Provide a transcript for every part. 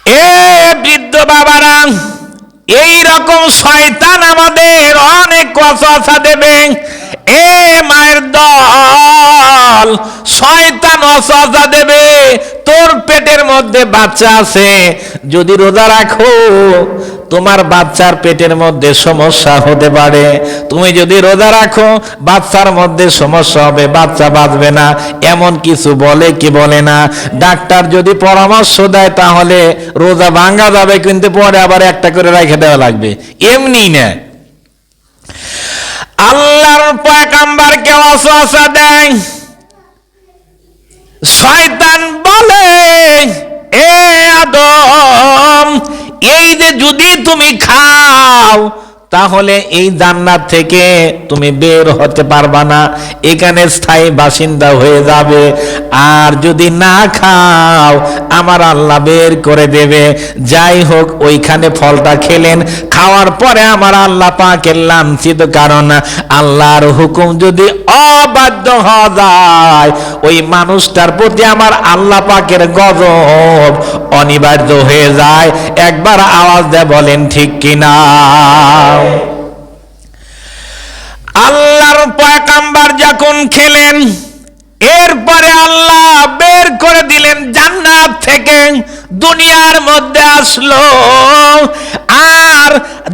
এ বৃদ্ধ বাবারা, এই রকম শয়তান আমাদের অনেক ওয়াসওয়াসা দেবে। এ মায়ের দল, শয়তান ওয়াসওয়াসা দেবে তোর পেটের মধ্যে বাচ্চা আছে, যদি রোজা রাখো তোমার বাচ্চার পেটের মধ্যে সমস্যা হতে পারে। তুমি যদি রোজা রাখো বাচ্চার মধ্যে সমস্যা হবে, বাচ্চা বাঁচবে না, এমন কিছু বলে কি বলে না। ডাক্তার যদি পরামর্শ দেয় তাহলে রোজা ভাঙা যাবে, কিন্তু পরে আবার একটা করে রেখে দেওয়া লাগবে, এমনি না। আল্লাহর পয়গম্বরকে ওয়াসওয়াসা দেয় শয়তান, বলে এ আদম, এই যে যদি তুমি খাও তাহলে এই জান্নাত থেকে তুমি বের হতে পারবা না, এখানে স্থায়ী বাসিন্দা হয়ে যাবে। আর যদি না খাও আমার আল্লাহ বের করে দেবে। যাই হোক, ওইখানে ফলটা খেলেন, খাওয়ার পরে আমার আল্লাহ পাকের লাঞ্ছিত, কারণ আল্লাহর হুকুম যদি অবাধ্য হওয়া যায় ওই মানুষটার প্রতি আমার আল্লাহ পাকের গজব অনিবার্য হয়ে যায়। একবার আওয়াজ দেয় বলেন ঠিক কিনা। আল্লাহর পয়গম্বর যখন খেলেন, এরপরে আল্লাহ বের করে দিলেন জান্নাত থেকে, দুনিয়ার মধ্যে আসলো। আর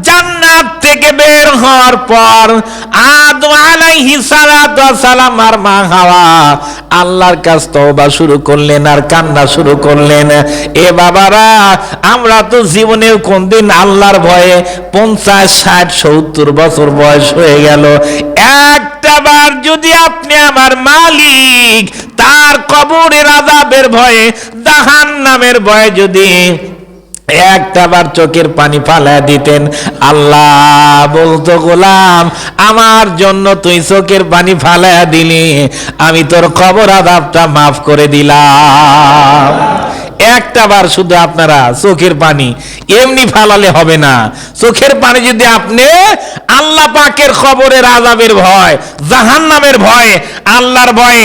জান্নাত থেকে বের হওয়ার পর আদম আলাইহিস সালাতু ওয়াস সালাম আর মা হাওয়া আল্লাহর কাছে তওবা শুরু করলেন আর কান্না শুরু করলেন। এ বাবারা, আমরা তো জীবনেও কোনদিন আল্লাহর ভয়ে 50, 60, 70 বছর বয়স হয়ে গেল, একটা বার যদি আপনি আমার মালিক তার কবরের আযাবের ভয়ে, জাহান্নামের ভয়ে যদি একটা বার চোখের পানি ফালায় দিতেন, আল্লাহ বলতো গোলাম আমার জন্য তুই চোখের পানি ফালায় দিলি, আমি তোর কবর আযাবটা মাফ করে দিলাম। একটা বার শুধু আপনারা চোখের পানি এমনি ফালালে হবে না, চোখের পানি যদি আপনি আল্লাহ পাকের কবরের আযাবের ভয়, জাহান্নামের ভয়, আল্লাহর ভয়ে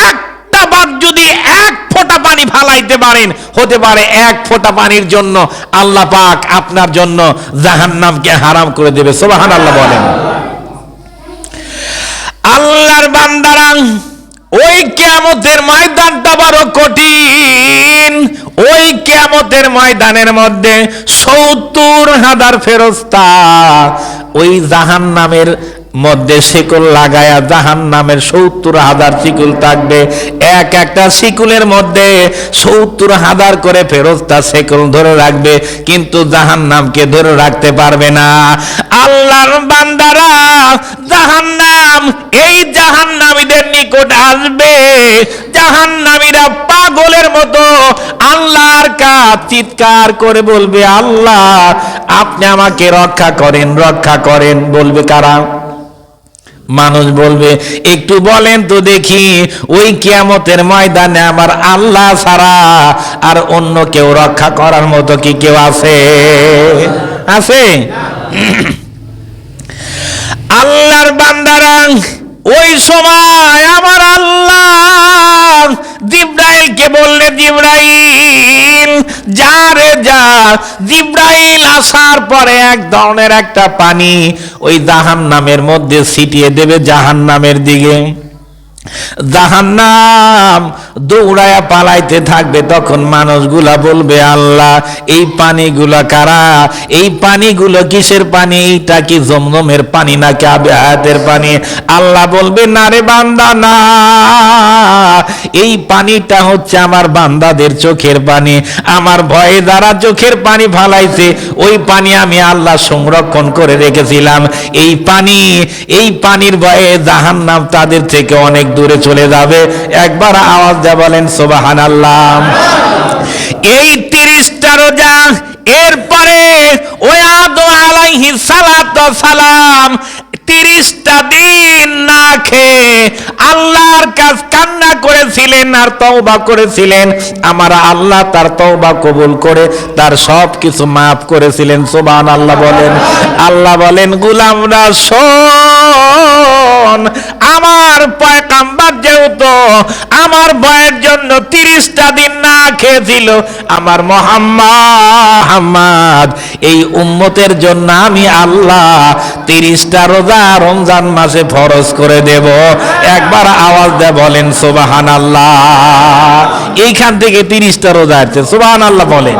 একটা বার যদি এক ফোঁটা পানি ফালাইতে পারেন, হতে পারে এক ফোঁটা পানির জন্য আল্লাহ পাক আপনার জন্য জাহান্নামকে হারাম করে দেবে। সুবহানাল্লাহ বলেন। আল্লাহর বান্দারা, ওই কিয়ামতের ময়দানটা বড় কঠিন। ওই কিয়ামতের ময়দানের মধ্যে 70,000 ফেরেশতা ওই জাহান্নামের মধ্যে শিকল লাগায়া, জাহান্নামের 70,000 শিকল থাকবে। এক একটা শিকলের মধ্যে 70,000 করে ফেরেশতা শিকল ধরে রাখবে, কিন্তু জাহান্নামকে ধরে রাখতে পারবে না। আল্লাহর বান্দারা, জাহান্নাম এই জাহান্নামীদের নিকট আসবে, জাহান্নামীরা পাগলের মতো আল্লাহর কাছে চিৎকার করে বলবে, আল্লাহ আপনি আমাকে রক্ষা করেন, রক্ষা করেন। বলবে কারা? মানুষ বলবে, একটু বলেন তো দেখি, ওই কিয়ামতের ময়দানে আমার আল্লাহ ছাড়া আর অন্য কেউ রক্ষা করার মতো কি কেউ আছে? আছে? আল্লাহর বান্দারা, ওই সময় আমার আল্লাহ জিবরাইলকে বললে, জিবরাইল যা রে যা। জিবরাইল আসার পরে এক ধরনের একটা পানি ওই জাহান্নামের মধ্যে ছিটিয়ে দেবে জাহান্নামের দিকে। জাহান্নাম দৌড়ায়া পালাইতে থাকবে। তখন মানুষগুলা বলবে, আল্লাহ এই পানিগুলা কারা? এই পানিগুলো কিসের পানি? এইটা কি জমজমের পানি নাকি আবিয়াতের পানি? আল্লাহ বলবে, না রে বান্দা, না, এই পানিটা হচ্ছে আমার বান্দাদের চোখের পানি। আমার ভয়ে যারা চোখের পানি ফালাইছে ওই পানি আমি আল্লাহ সংরক্ষণ করে রেখেছিলাম। এই পানির ভয়ে জাহান্নাম তাদের থেকে অনেক দূরে চলে যাবে। একবার আওয়াজ দিয়ে বলেন সুবহানাল্লাহ। এই 30টা রোজা, এরপরে ওই আদম আলাইহিস সালাতু ওয়াস সালাম 30টা দিন না খেয়ে আল্লাহর কাছে কান্না করেছিলেন আর তওবা করেছিলেন। আমার আল্লাহ তার তওবা কবুল করে তার সব কিছু মাফ করেছিলেন। সুবহানাল্লাহ বলেন। আল্লাহ বলেন, গোলামরা শোন, কারণ আমার পয়গম্বর যেহেতু আমার ভয়ের জন্য 30টা দিন না খেয়েছিল, আমার মুহাম্মদ এই উম্মতের জন্য আমি আল্লাহ 30টা রোজা রমজান মাসে ফরজ করে দেব। একবার আওয়াজ দিয়ে বলেন সুবহানাল্লাহ। এইখান থেকে 30টা রোজা আছে, সুবহানাল্লাহ বলেন।